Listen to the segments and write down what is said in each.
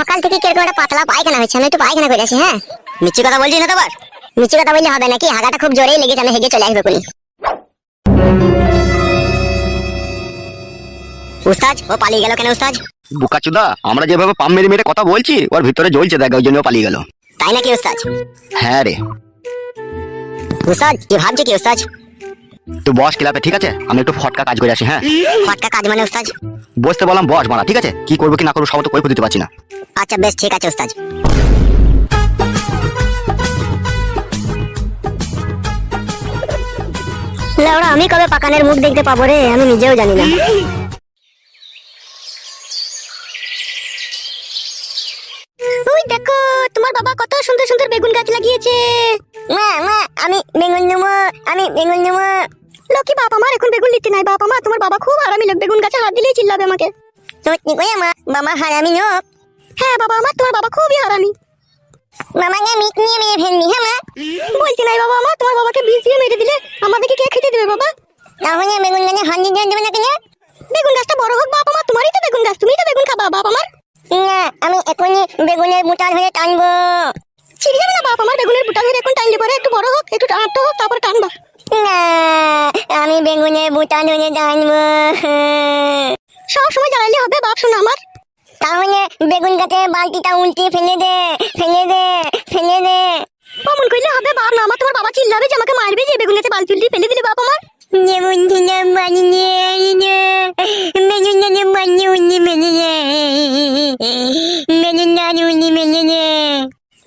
সকাল থেকে কিরকম একটা পাতলা পায়খানা হয়েছে, আমি একটু পায়খানা করে আসি। হ্যাঁ, মিষ্টি কথা বলছি না তো আবার? মিষ্টি কথা বললে হবে নাকি? হাগাটা খুব জোরেই লেগেছে, আমি হেগে চলে আসবো কোনি। উস্তাদ, ও পালিয়ে গেল কেন উস্তাদ? বুকাচুদা, আমরা যেভাবে পাম মেরে মেরে কথা বলছি ওর ভিতরে জ্বলছে, দেখ ওই জন্য ও পালিয়ে গেল। তাই নাকি উস্তাদ? হ্যাঁ রে। উস্তাদ কি ভাবছে কি উস্তাদ? তুই বস ক্লাবে, ঠিক আছে? আমি একটু ফটকা কাজ করে আসি। হ্যাঁ, ফটকা কাজ মানে উস্তাদ? বসতে বললাম বস মারা, ঠিক আছে? কি করবো কি না করবো সব তো কৈফিয়ত দিতে পারছি না। আচ্ছা বেশ ঠিক আছে উস্তাদ। লেওড়া, আমি কবে পাকানের মুখ দেখতে পাবো রে, আমি নিজেও জানি না। ওই দেখো, তোমার বাবা কত সুন্দর সুন্দর বেগুন গাছ লাগিয়েছে। মা মা, আমি বেগুন নেবো, আমি বেগুন নেবো। লক্ষ্মী, বাপ আমার এখন বেগুন নিতে নাই। বাপ আমার, তোমার বাবা খুব হারামি লোক, বেগুন গাছে হাত দিলেই চিল্লাবে আমাকে। সত্যি কই মা, বাবা হারামি লোক? হ্যাঁ বাবা আমার, তোমার বাবা খুবই হারামি। মামাকে মিট নিয়ে মেরে ফেলবি? হ্যাঁ মা। বলছি নাই বাবা আমার, তোমার বাবাকে বিষ দিয়ে মেরে দিলে আমাদেরকে কে খেতে দেবে বাবা? তাহলে বেগুন গাছে হাত দিয়ে দেবে না কেন? বেগুন গাছটা বড় হোক বাপ আমার, তোমারই তো বেগুন গাছ, তুমিই তো বেগুন খাবা বাপ আমার। না, আমি এখনই বেগুনের বুটা ধরে টানবো। ছিড়ে যাবে না বাপ আমার, বেগুনের বুটা ধরে এখন টানলে পরে একটু বড় হোক, একটু টানতে হোক, তারপর টানবা। না, আমি বেগুনের বুটা ধরে টানবো। সব সময় জ্বালাইলে হবে বাপ শোনা আমার। তাহলে বেগুন গাছে বালতিটা উল্টে ফেলে দে, ফেলে দে, ফেলে দে। অমন করলে হবে বাপ, না আমার তোমার বাবা চিল্লাবে যে আমাকে মারবে, যে বেগুন গাছে বালতি উল্টে ফেলে দিলে বাপ আমার। যেমন দিলাম মানি নিয়ে বেগুন গাছে বালতি উল্টে ফেলে দে, বেগুন গাছে উল্টে ফেলে দে।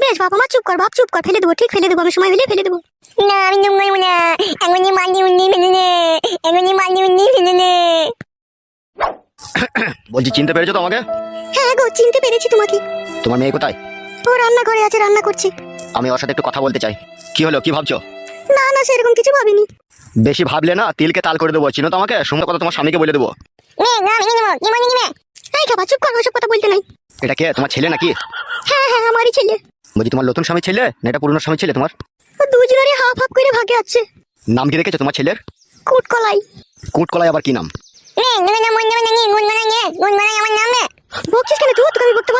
বেশ বাপ আমার, চুপ কর বাপ, চুপ কর, ফেলে দেবো, ঠিক ফেলে দেবো, আমি সময় হলে ফেলে দেবো। না আমি চুপ করবো না, এখনই বালতি উল্টে ফেলে দে, এখনই বালতি উল্টে ফেলে দে। বলছি চিনতে পেরেছো তো আমাকে? হ্যাঁ গো, চিনতে পেরেছি তোমাকে। তোমার মেয়ে কোথায়? ও রান্নাঘরে আছে, রান্না করছে। আমি ওর সাথে একটু কথা বলতে চাই। কি হলো, কি ভাবছো? না না, সেরকম কিছু ভাবিনি। বেশি ভাবলে না তিলকে তাল করে দেবো, চিনো তো আমাকে? সুন্দর কথা তোমার স্বামীকে বলে দেবো। এই খাবা, চুপ কর, ওসব কথা বলতে নাই। এটা কে, তোমার ছেলে নাকি? হ্যাঁ হ্যাঁ, আমারই ছেলে। বলছি তোমার নতুন স্বামী ছেলে না এটা পুরনো স্বামী ছেলে তোমার? ও দুজনেরই হাফ হাফ করে ভাগে আছে। নাম কি রেখেছো তোমার ছেলের? কুটকলাই। কুটকলাই আবার কি নাম? বকছিস কেন তুই? তোকে আমি বকতে